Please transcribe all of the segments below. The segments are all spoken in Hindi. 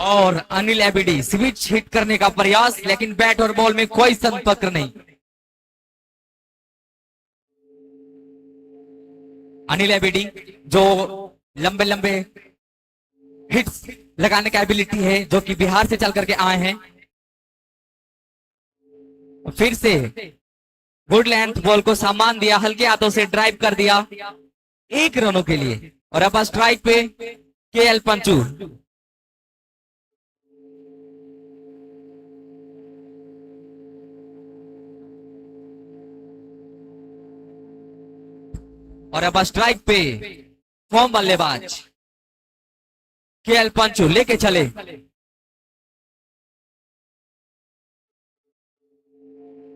और अनिल एबिडी स्विच हिट करने का प्रयास, लेकिन बैट और बॉल में कोई संपर्क नहीं। अनिल एबिडी जो लंबे लंबे हिट्स लगाने का एबिलिटी है, जो कि बिहार से चल करके आए हैं। फिर से गुड लेंथ बॉल को सामान दिया, हल्के हाथों से ड्राइव कर दिया 1 रनों के लिए। और अब स्ट्राइक पे केएल पंचू। और अब स्ट्राइक पे फॉर्म बल्लेबाज केएल पंचू लेके चले।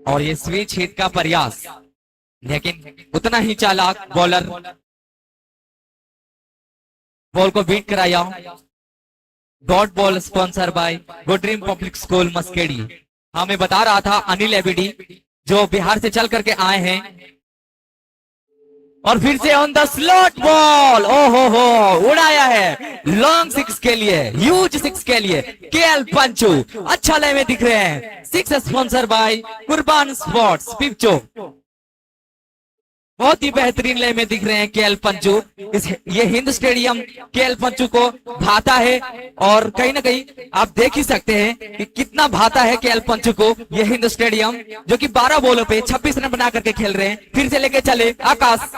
और ये स्विच हिट का प्रयास, लेकिन उतना ही चालाक बॉलर बॉल को बीट कराया। Dot ball sponsor by good dream public school Maskedi. हमें बता रहा था अनिल एबिडी जो बिहार से चल करके आए हैं। और फिर से ऑन द स्लॉट बॉल, ओहो हो, उड़ाया है लॉन्ग 6 के लिए, ह्यूज 6 के लिए केएल पंचू। अच्छा लय में दिख रहे हैं। 6 स्पॉन्सर बाय कुर्बान स्पोर्ट्स पिपचो। बहुत ही बेहतरीन लय में दिख रहे हैं केएल पंचू। ये हिंद स्टेडियम केएल पंचू को भाता है, और कहीं ना कहीं आप देख ही सकते हैं कि कितना भाता है केएल पंचू को ये हिंद स्टेडियम, जो कि 12 बॉलों पे 26 रन बना करके खेल रहे हैं। फिर से लेके चले आकाश,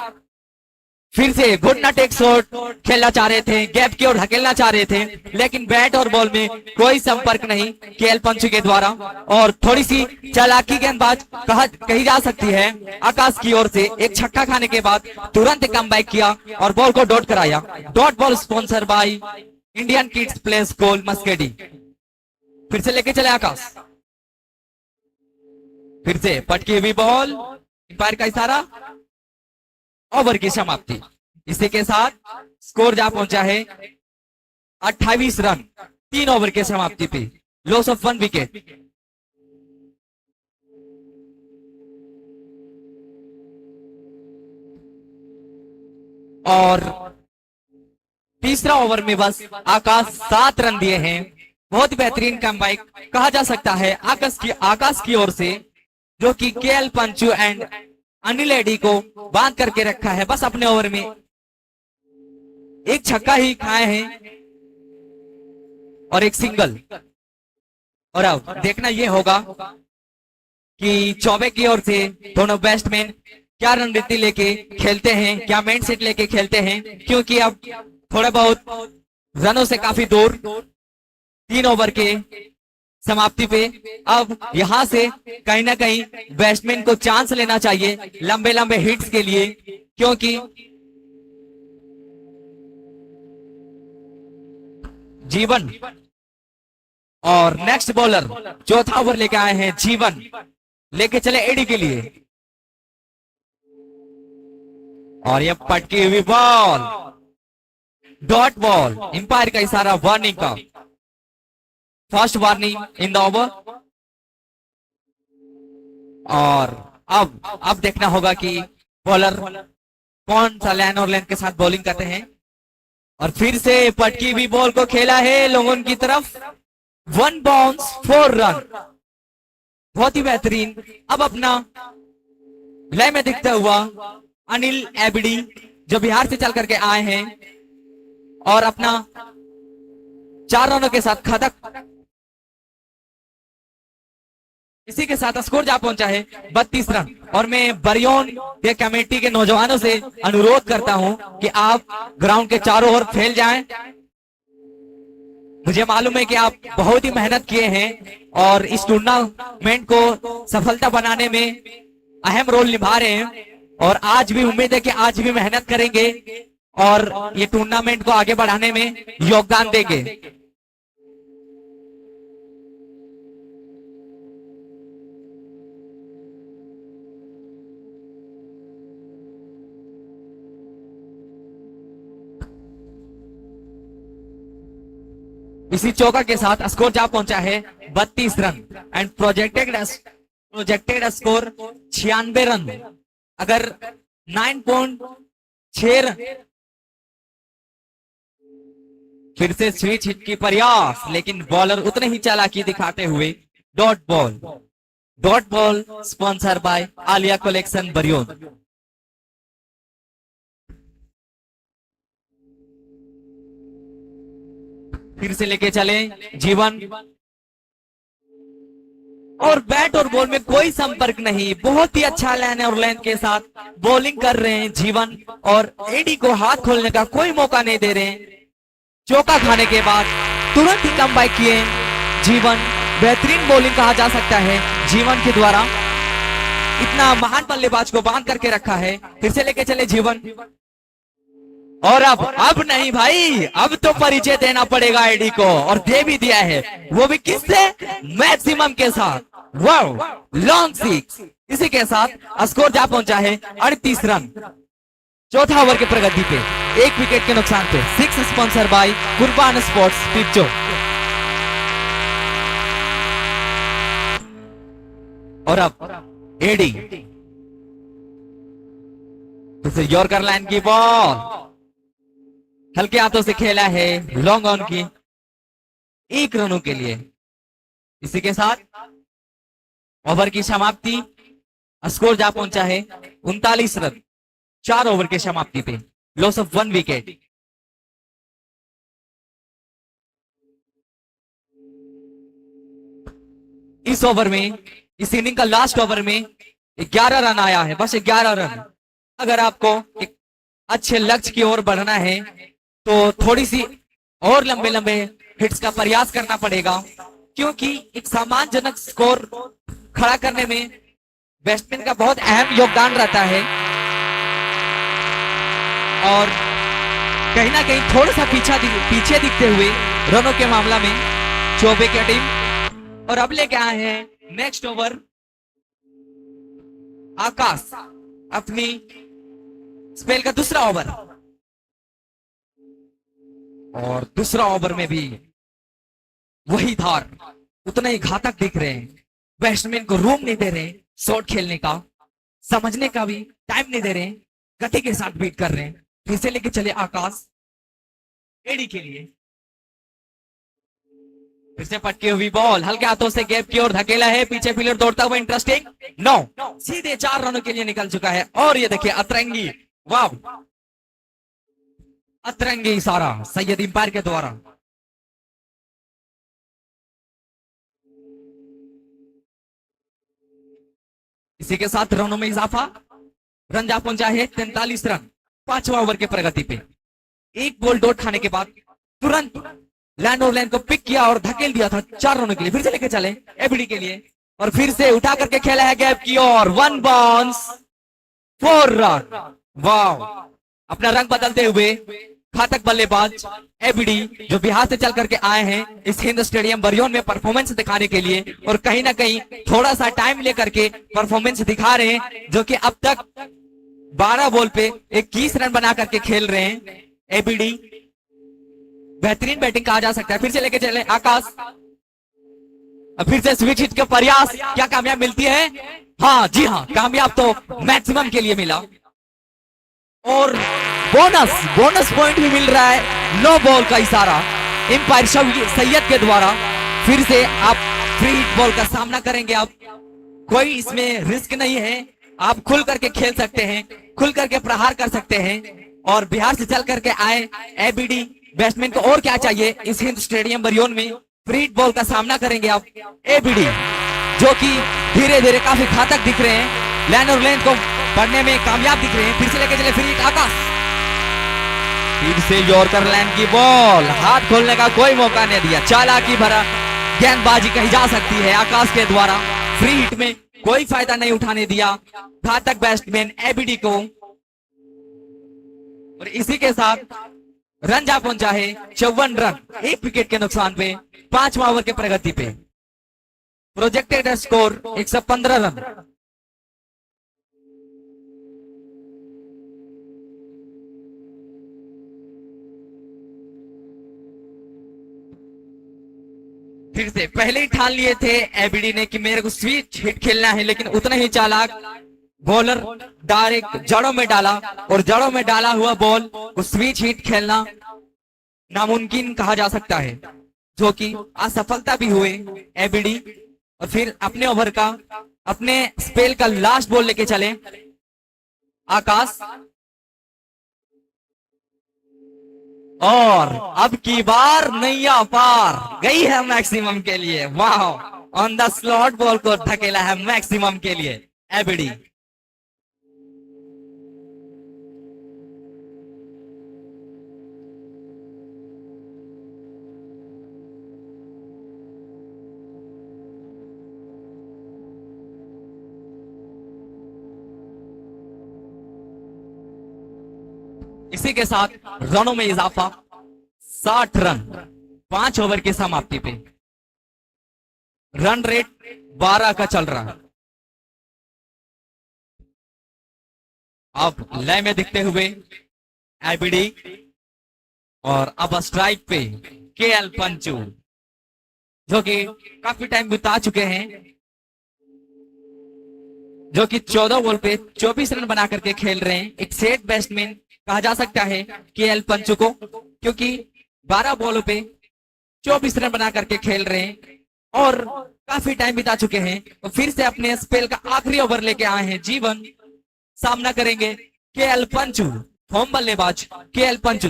फिर से घुटना टेक शॉट खेलना चाह रहे थे, गैप की ओर ढकेलना चाह रहे थे, लेकिन बैट और बॉल में कोई संपर्क नहीं केएल पंचू के द्वारा। और थोड़ी सी चालाकी गेंदबाज कही जा सकती है आकाश की ओर से। एक छक्का खाने के बाद तुरंत कमबैक किया और बॉल को डॉट कराया। Dot ball sponsor by Indian kids play school Maskedi. फिर से लेके चले आकाश, फिर से पटकी हुई बॉल, अंपायर का इशारा, ओवर की समाप्ति। इसी के साथ स्कोर जा पहुंचा है 28 रन 3 ओवर के समाप्ति पे। Loss of 1 wicket. और तीसरा ओवर में बस आकाश 7 रन दिए हैं। बहुत बेहतरीन कमबैक कहा जा सकता है आकाश की ओर से, जो कि KL Panchu and Anil AD को बांध करके रखा है। बस अपने ओवर में एक छक्का ही खाए हैं और एक सिंगल। और अब देखना यह होगा कि चौबे की ओर से दोनों बैट्समैन क्या रणनीति लेके खेलते हैं, क्या माइंड सेट लेके खेलते हैं, क्योंकि अब थोड़ा बहुत रनों से काफी दूर 3 ओवर के समाप्ति पे। अब यहां से कहीं ना कहीं बैट्समैन को चांस लेना चाहिए लंबे लंबे हिट्स के लिए, क्योंकि जीवन और नेक्स्ट बॉलर चौथा ओवर लेके आए हैं जीवन, लेके चले एडी के लिए। और ये पटकी हुई बॉल, डॉट बॉल, अंपायर का इशारा वार्निंग का। First warning in the over. और अब देखना होगा कि बॉलर कौन सा लाइन और लेंथ के साथ बॉलिंग करते हैं। और फिर से पटकी हुई बॉल को खेला है लोगों की तरफ। 1 बाउंस 4 रन, बहुत ही बेहतरीन। अब अपना लय में दिखता हुआ अनिल एबिडी जो बिहार से चल करके आए हैं, और अपना 4 रनों के साथ खतक। इसी के साथ स्कोर जा पहुंचा है 32 रन। और मैं बरियोन के कमेटी के नौजवानों से अनुरोध करता हूं कि आप ग्राउंड के चारों ओर फैल जाएं। मुझे मालूम है कि आप बहुत ही मेहनत किए हैं और इस टूर्नामेंट को सफलता बनाने में अहम रोल निभा रहे हैं, और आज भी उम्मीद है कि आज भी मेहनत करेंगे और ये टूर्नामेंट को आगे बढ़ाने में योगदान देंगे। इसी चौका के साथ स्कोर जा पहुंचा है 32 run and projected score 96 run. अगर 9.6 रन फिर से स्विच हिट की प्रयास, लेकिन बॉलर उतने ही चालाकी दिखाते हुए dot ball. Dot ball sponsor by Alia collection Bariyon. फिर से लेके चले जीवन, और बैट और बॉल में कोई संपर्क नहीं। बहुत ही अच्छा लाइन और लेंथ के साथ बॉलिंग कर रहे हैं जीवन, और एडी को हाथ खोलने का कोई मौका नहीं दे रहे हैं। चौका खाने के बाद तुरंत ही कम बैक किए जीवन। बेहतरीन बॉलिंग कहा जा सकता है जीवन के द्वारा, इतना महान बल्लेबाज को बांध करके रखा है। फिर से लेके चले जीवन, और अब नहीं भाई, अब तो परिचय देना पड़ेगा एडी को, और दे भी दिया है, वो भी किससे? मैक्सिमम के साथ। Wow, long six. इसी के साथ स्कोर जा पहुंचा है 38 रन। चौथा ओवर के प्रगति पे 1 विकेट के नुकसान पे। 6 स्पॉन्सर बाय कुर्बान स्पोर्ट्स पिक्चो। और अब एडी, यॉर्कर लाइन की बॉल हल्के हाथों से खेला है लॉन्ग ऑन की 1 रनों के लिए। इसी के साथ ओवर की समाप्ति, स्कोर जा पहुंचा है 39 रन 4 ओवर के समाप्ति पे। Loss of 1 wicket. इस ओवर में, इस इनिंग का लास्ट ओवर में 11 रन आया है, बस 11 रन। अगर आपको एक अच्छे लक्ष्य की ओर बढ़ना है तो थोड़ी सी और लंबे लंबे हिट्स का प्रयास करना पड़ेगा, क्योंकि एक सम्मानजनक स्कोर खड़ा करने में बैट्समैन का बहुत अहम योगदान रहता है। और कहीं ना कहीं थोड़ा सा पीछे दिखते हुए रनों के मामला में चौबे की टीम। और अब लेके आए हैं नेक्स्ट ओवर आकाश, अपनी स्पेल का दूसरा ओवर। और दूसरा ओवर में भी वही धार, उतना ही घातक दिख रहे हैं। बैट्समैन को रूम नहीं दे रहे शॉट खेलने का, समझने का भी टाइम नहीं दे रहे, गति के साथ बीट कर रहे हैं। फिर से लेके चले आकाश एडी के लिए। फिर से पटकी हुई बॉल हल्के हाथों से गैप की ओर धकेला है, पीछे फील्डर दौड़ता हुआ इंटरेस्टिंग। नो, सीधे 4 रनों के लिए निकल चुका है। और ये देखिए अतरंगी, वाह, अतरंगी इशारा सैयद इंपायर के द्वारा। इसी के साथ रनों में इजाफा, रन जा पहुंचा है 43 रन 5वां ओवर के प्रगति पे। 1 बॉल डॉट खाने के बाद तुरंत लैंड और लैंड को पिक किया और धकेल दिया था 4 रनों के लिए। फिर से लेके चले एबीडी के लिए, और फिर से उठा करके खेला है गैप की ओर। 1 बाउंस 4 रन। वाह, अपना रंग बदलते हुए घातक बल्लेबाज एबीडी, जो बिहार से चल करके आए हैं इस हिंद स्टेडियम बरियोन में परफॉर्मेंस दिखाने के लिए, और कहीं ना कहीं थोड़ा सा टाइम लेकर के परफॉर्मेंस दिखा रहे हैं, जो कि अब तक 12 बॉल पे 21 रन बना करके खेल रहे हैं। एबीडी बेहतरीन बैटिंग कहा जा सकता है। फिर से लेके चले आकाश, फिर से स्विच हिट का प्रयास, क्या कामयाब मिलती है? हाँ जी हाँ, कामयाब तो मैक्सिमम के लिए मिला, और बोनस पॉइंट भी मिल रहा है। नो बॉल का इशारा एम्पायर सैयद के द्वारा। फिर से आप फ्री हिट बॉल का सामना करेंगे। आप कोई इसमें रिस्क नहीं है, आप खुल करके खेल सकते हैं, खुल करके प्रहार कर सकते हैं। और बिहार से चल करके आए एबीडी बैट्समैन को और क्या चाहिए इस हिंद स्टेडियम बरियोन में? फ्री हिट बॉल का सामना करेंगे आप एबीडी, जो कि धीरे धीरे काफी घातक दिख रहे हैं, लैंड और लेंथ को पढ़ने में कामयाब दिख रहे हैं। फिर से लेके चले फ्री हिट आकाश, फिर से यॉर्कर लाइन की बॉल, हाथ खोलने का कोई मौका नहीं दिया। चालाकी भरा गेंदबाजी कही जा सकती है आकाश के द्वारा। फ्री हिट में कोई फायदा नहीं उठाने दिया घातक बैट्समैन एबीडी को, और इसी के साथ रन जा पहुंचा है 54 रन 1 विकेट के नुकसान पे 5वां ओवर के प्रगति पे। Projected score 115 run. फिर से पहले ही ठान लिए थे एबीडी ने कि मेरे को स्विच हिट खेलना है, लेकिन उतना ही चालाक बॉलर डायरेक्ट जड़ों में डाला, और जड़ों में डाला हुआ बॉल को स्विच हिट खेलना नामुमकिन कहा जा सकता है, जो कि असफलता भी हुए एबीडी। और फिर अपने ओवर का, अपने स्पेल का लास्ट बॉल लेके चले आकाश, और अब की बार नैया पार गई है मैक्सिमम के लिए। वाह, ऑन द स्लॉट बॉल को धकेला है मैक्सिमम के लिए एबीडी। इसी के साथ रनों में इजाफा, 60 रन 5 ओवर की समाप्ति पे। रन रेट 12 का चल रहा है। अब लय में दिखते हुए एबीडी, और अब स्ट्राइक पे केएल पंचू, जो कि काफी टाइम बिता चुके हैं, जो कि 14 बॉल पे 24 रन बना करके खेल रहे हैं। एक सेट बैट्समैन कहा जा सकता है केएल पंचू को, क्योंकि 12 बॉलों पे 24 रन बना करके खेल रहे हैं और काफी टाइम बिता चुके हैं। तो फिर से अपने स्पेल का आखिरी ओवर लेके आए हैं जीवन। सामना करेंगे केएल पंचू, होम बल्लेबाज केएल पंचू।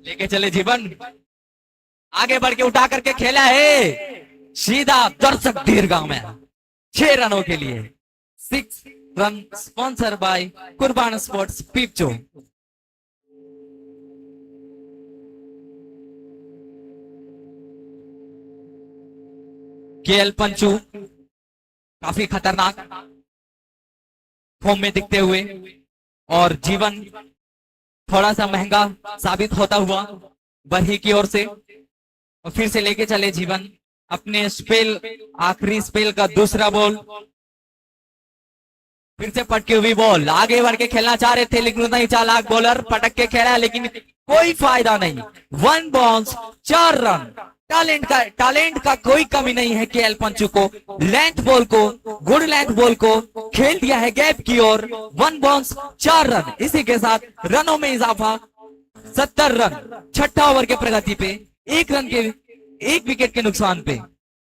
लेके चले जीवन, आगे बढ़ के उठा करके खेला है सीधा दर्शक दीर्घा में 6 रनों के लिए। 6 रन स्पॉन्सर बाय कुर्बान स्पोर्ट्स पिपचो। केएल पंचू काफी खतरनाक फॉर्म में दिखते हुए, और जीवन थोड़ा सा महंगा साबित होता हुआ बरही की ओर से। और फिर से लेके चले जीवन अपने स्पेल, आखिरी स्पेल का दूसरा बॉल। फिर से पटकी हुई बॉल, आगे बढ़ के खेलना चाह रहे थे लेकिन उतना ही चालाक बॉलर पटक के खेला, लेकिन कोई फायदा नहीं। 1 बॉल 4 रन। टैलेंट का कोई कमी नहीं है केएल पंचू को। लेंथ बॉल को, गुड लेंथ बॉल को खेल दिया है गैप की ओर। 1 बॉल 4 रन। इसी के साथ रनों में इजाफा, 70 रन 6ठा ओवर के प्रगति पे, 1 रन के 1 विकेट के नुकसान पे।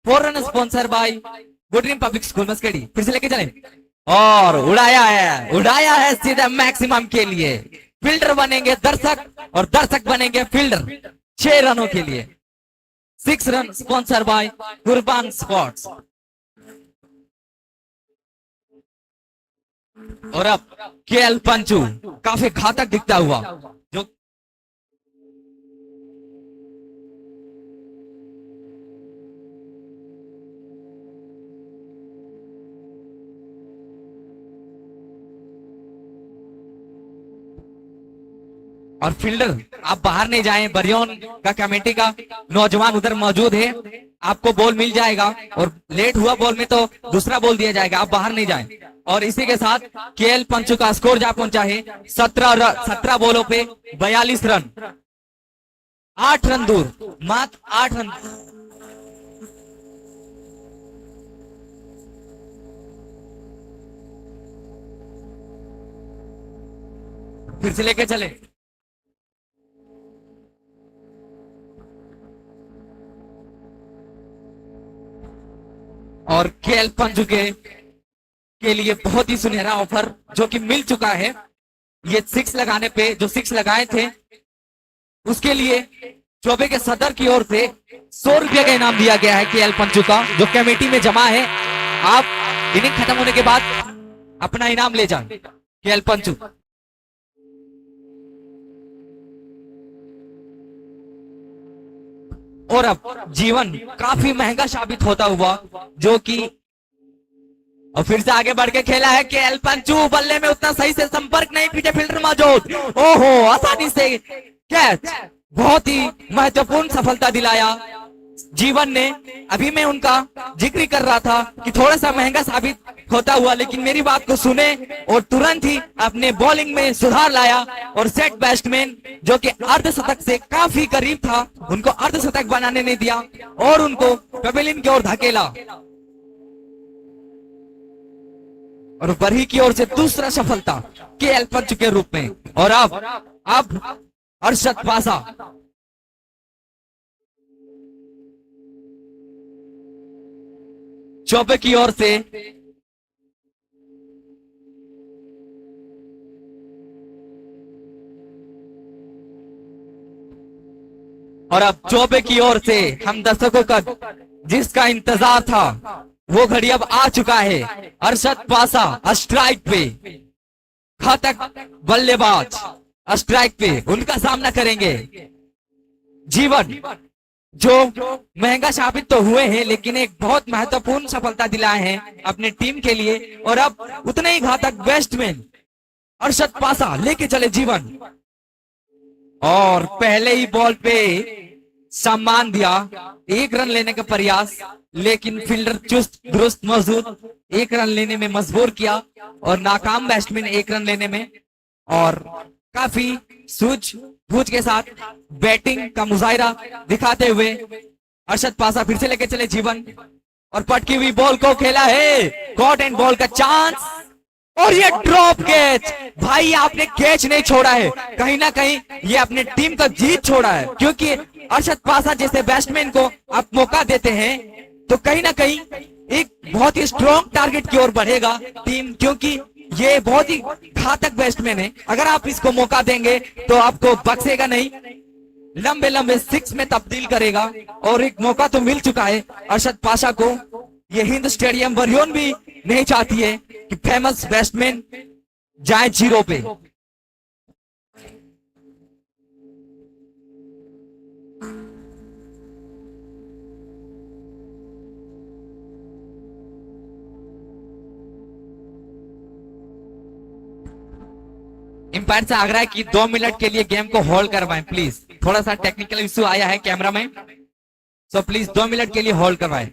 4 run sponsor by good dream public school Maskadi. फिर से लेके चले, और उड़ाया है सीधा मैक्सिमम के लिए। फील्डर बनेंगे दर्शक और दर्शक बनेंगे फील्डर 6 रनों के लिए। 6 रन स्पॉन्सर बाय कुर्बान स्पोर्ट्स। और अब केएल पंचू काफी घातक दिखता हुआ, जो और फील्डर आप बाहर नहीं जाएं, बरियोन का कमेटी का नौजवान उधर मौजूद है, आपको बॉल मिल जाएगा। और लेट हुआ बॉल में तो दूसरा बॉल दिया जाएगा, आप बाहर नहीं जाएं। और इसी के साथ केएल पंचू का स्कोर जा पहुंचा है 17 बॉलों पे 42 रन। 8 रन दूर, मात्र 8 रन। फिर से लेके चले, और केएल पंचू के लिए बहुत ही सुनहरा ऑफर जो कि मिल चुका है। ये 6 लगाने पे, जो 6 लगाए थे उसके लिए चौबे के सदर की ओर से 100 रुपये का इनाम दिया गया है केएल पंचू का, जो कमेटी में जमा है। आप इनिंग खत्म होने के बाद अपना इनाम ले जाएं केएल पंचू। और अब जीवन काफी महंगा साबित होता हुआ, जो कि और फिर से आगे बढ़ के खेला है केएल पंचू। बल्ले में उतना सही से संपर्क नहीं, पीछे फील्डर मौजूद। ओहो, आसानी से कैच, बहुत ही महत्वपूर्ण सफलता दिलाया जीवन ने। अभी मैं उनका जिक्र कर रहा था कि थोड़ा सा महंगा साबित होता हुआ, लेकिन मेरी बात को सुने और तुरंत ही अपने बॉलिंग में सुधार लाया। और सेट बैट्समैन जो कि अर्धशतक से काफी करीब था, उनको अर्धशतक बनाने नहीं दिया और उनको पवेलियन की ओर धकेला। और बरही की ओर से दूसरा सफलता केएल पंच के रूप में। और अब अरशद पासा चौबे की ओर से और अब चौबे की ओर से हम दर्शकों का जिसका इंतजार था वो घड़ी अब आ चुका है। अरशद पासा स्ट्राइक पे, घातक बल्लेबाज स्ट्राइक पे उनका सामना करेंगे जीवन, जो महंगा साबित तो हुए हैं लेकिन एक बहुत महत्वपूर्ण सफलता दिलाए हैं अपने टीम के लिए। और अब उतने ही घातक बैट्समैन अरशद पासा लेके चले जीवन, और पहले ही बॉल पे सम्मान दिया, 1 रन लेने का प्रयास, लेकिन फील्डर चुस्त दुरुस्त मौजूद 1 रन लेने में मजबूर किया और नाकाम बैट्समैन 1 रन लेने में। और काफी सूझबूझ के साथ बैटिंग का मुजाहिरा दिखाते हुए अरशद पासा फिर से लेके चले जीवन, और पटकी हुई बॉल को खेला है, कॉट एंड बॉल का चांस, और ये ड्रॉप कैच। भाई आपने कैच नहीं छोड़ा है, कहीं ना कहीं ये अपने टीम का जीत छोड़ा है, क्योंकि अरशद पासा जैसे बैट्समैन को आप मौका देते हैं तो कहीं ना कहीं एक बहुत ही स्ट्रॉन्ग टारगेट की ओर बढ़ेगा टीम, क्योंकि ये बहुत ही घातक बैट्समैन है। अगर आप इसको मौका देंगे तो आपको बख्शेगा नहीं, लंबे लंबे 6 में तब्दील करेगा। और एक मौका तो मिल चुका है अरशद पासा को, ये हिंद स्टेडियम बरियोन भी नहीं चाहती है कि फेमस बैट्समैन जाए 0 पे। एम्पायर से आग्रह है कि 2 मिनट के लिए गेम को होल्ड करवाएं प्लीज, थोड़ा सा टेक्निकल इश्यू आया है कैमरा में, सो प्लीज 2 मिनट के लिए होल्ड करवाएं,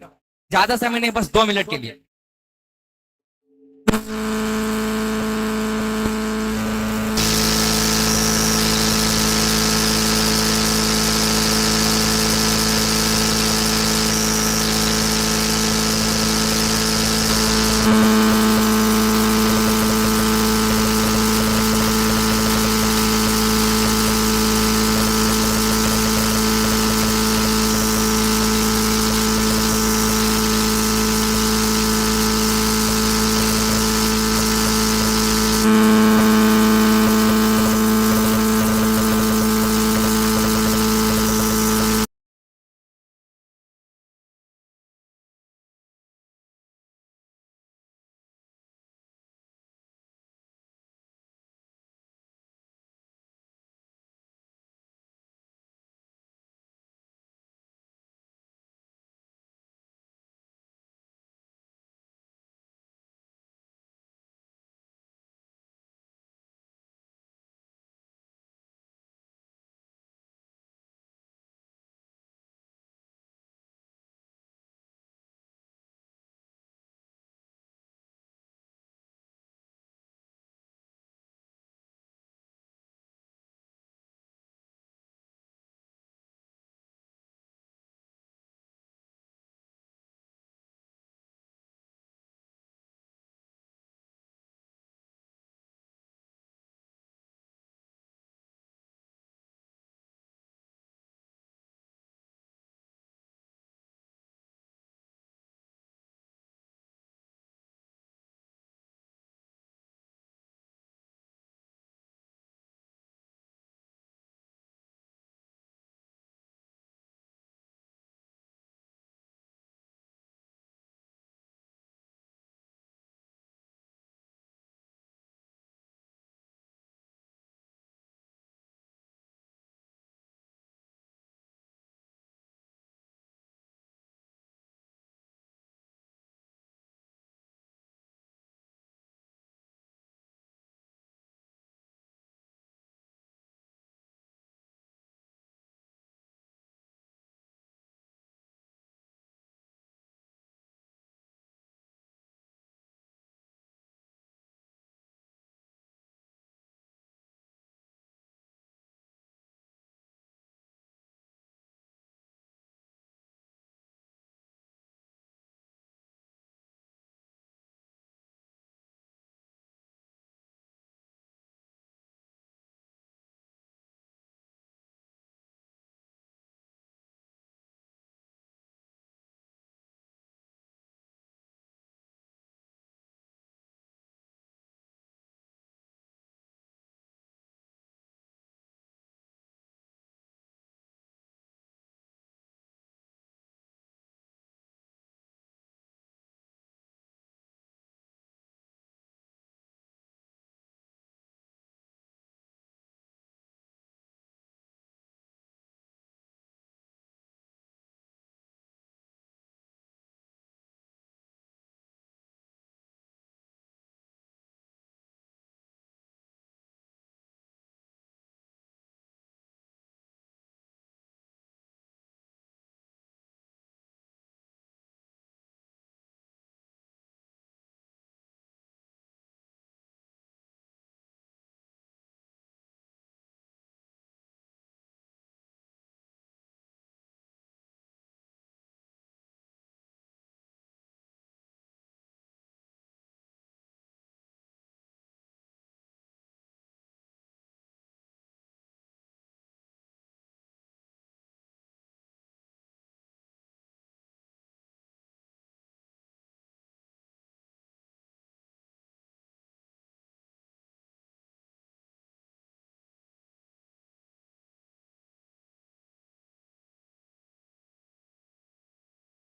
ज्यादा समय नहीं, बस 2 मिनट के लिए।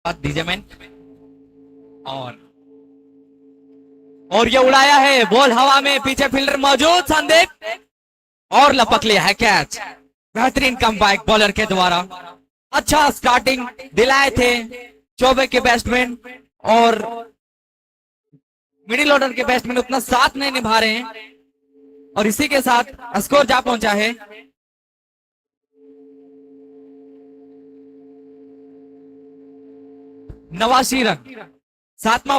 बात दीजिए मैन। और ये उड़ाया है, बॉल हवा में, पीछे फील्डर मौजूद, संदीप और लपक लिया है कैच। बेहतरीन कमबैक बॉलर के द्वारा। अच्छा स्टार्टिंग दिलाए थे चौबे के बैट्समैन, और मिडिल ऑर्डर के बैट्समैन उतना साथ नहीं निभा रहे हैं, और इसी के साथ स्कोर जा पहुंचा है 89 रन। 7वां